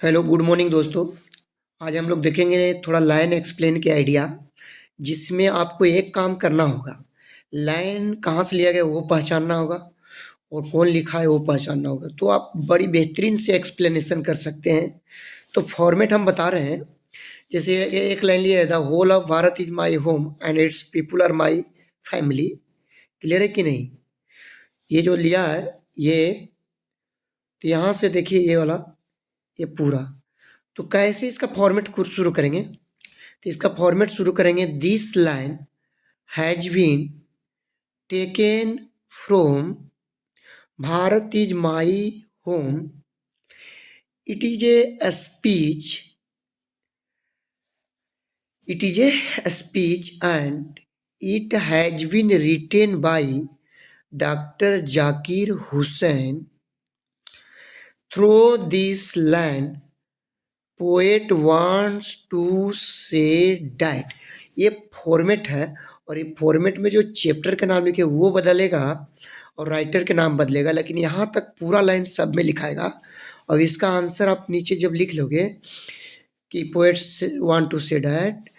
Hello good morning दोस्तों। आज हम लोग देखेंगे थोड़ा लाइन एक्सप्लेन के आइडिया, जिसमें आपको एक काम करना होगा। लाइन कहाँ से लिया गया वो पहचानना होगा और कौन लिखा है वो पहचानना होगा, तो आप बड़ी बेहतरीन से एक्सप्लेनेशन कर सकते हैं। तो फॉर्मेट हम बता रहे हैं। जैसे एक लाइन लिया है, the whole of Bharat is my home and it's people are my family. Clear है कि नहीं? ये जो लिया है ये, तो यहाँ से देखिए ये वाला, ये पूरा। तो कैसे इसका फॉर्मेट शुरू करेंगे? तो इसका फॉर्मेट शुरू करेंगे, this line has been taken from Bharat is my home. It is a speech, it is a speech and it has been written by doctor Zakir Hussain. Through this line poet wants to say that. ये format है, और ये format में जो chapter का नाम लिखे वो बदलेगा और राइटर के नाम बदलेगा, लेकिन यहाँ तक पूरा लाइन सब में लिखाएगा। और इसका आंसर आप नीचे जब लिख लोगे कि poets want to say that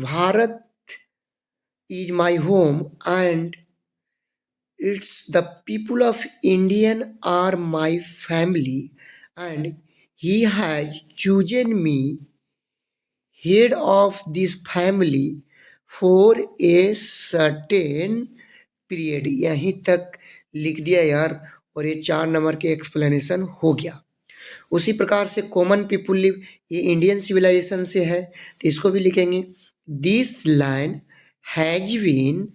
Bharat is my home and it's the people of Indian are my family and he has chosen me head of this family for a certain period। यहीं तक लिख दिया यार, और ये 4 नंबर के explanation हो गया। उसी प्रकार से कॉमन पीपुल लिव, ये इंडियन सिविलाइजेशन से है, तो इसको भी लिखेंगे, this line has been,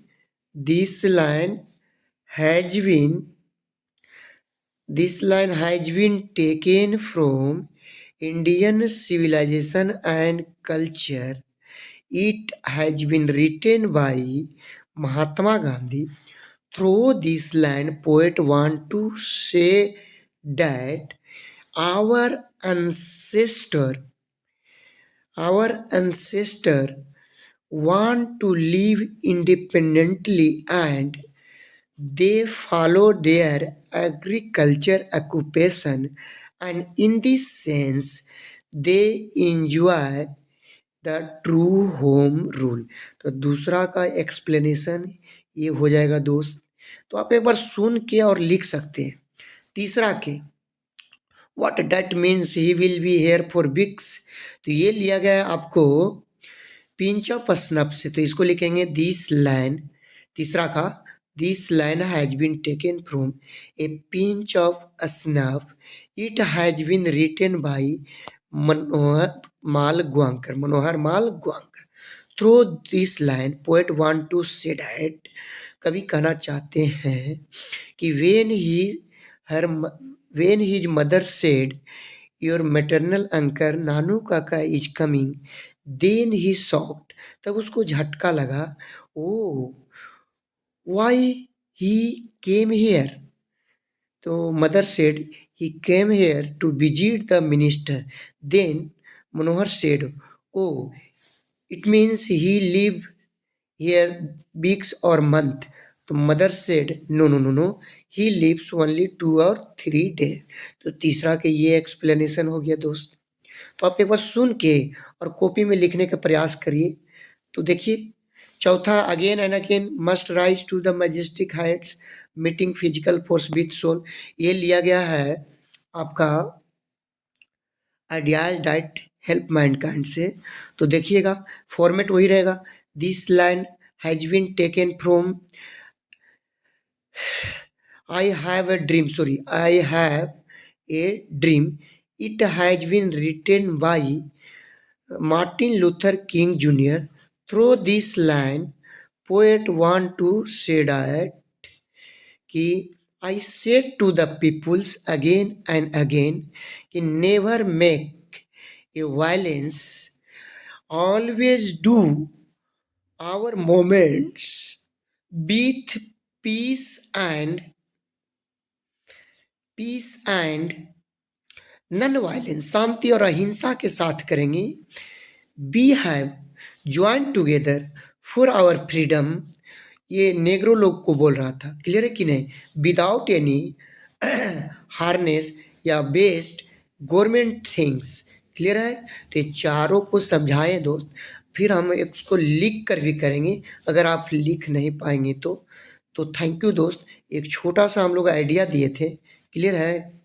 this line has been, this line has been taken from Indian civilization and culture. It has been written by Mahatma Gandhi. Through this line, poet want to say that our ancestor, our ancestor want to live independently and they follow their agriculture occupation, and in this sense they enjoy the true home rule. तो दूसरा का explanation ये हो जाएगा दोस्त। तो आप एक बार सुन के और लिख सकते हैं। तीसरा के, what that means he will be here for weeks. तो ये लिया गया है आपको पिंच ऑफ स्नफ से, तो इसको लिखेंगे दिस लाइन, तीसरा का, this line has been taken from a pinch of snuff, it has been written by Manohar Malgonkar, Manohar Malgonkar. Through this line poet want to say that, कवि कहना चाहते हैं कि when his mother said your maternal uncle Nanu Kaka is coming, then he shocked, तब उसको झटका लगा, oh why he came here. तो mother said he came here to visit the minister, then Manohar said, oh it means he live here weeks और month. तो mother said no no no no, he lives only 2 और 3 days. तो तीसरा के ये explanation हो गया दोस्त। तो आप एक बार सुन के और कॉपी में लिखने का प्रयास करिए। तो देखिए चौथा, again and again must rise to the majestic heights meeting physical force with soul. ये लिया गया है आपका आइडियाज डाइट हेल्प मैनकाइंड से। तो देखिएगा फॉर्मेट वही रहेगा, this line has been taken from I have a dream, sorry I have a dream, it has been written by Martin Luther King Junior. Through this line poet want to say that कि I said to the peoples again and again कि never make a violence, always do our moments with peace and non violence, शांति और अहिंसा के साथ करेंगे। We have join together for our freedom, ये Negro लोग को बोल रहा था, क्लियर है कि नहीं, विदाउट एनी हार्नेस या बेस्ट गवर्नमेंट थिंग्स। क्लियर है? तो ये चारों को समझाएं दोस्त, फिर हम इसको लिख कर भी करेंगे, अगर आप लिख नहीं पाएंगे तो थैंक यू दोस्त, एक छोटा सा हम लोग आइडिया दिए थे। क्लियर है?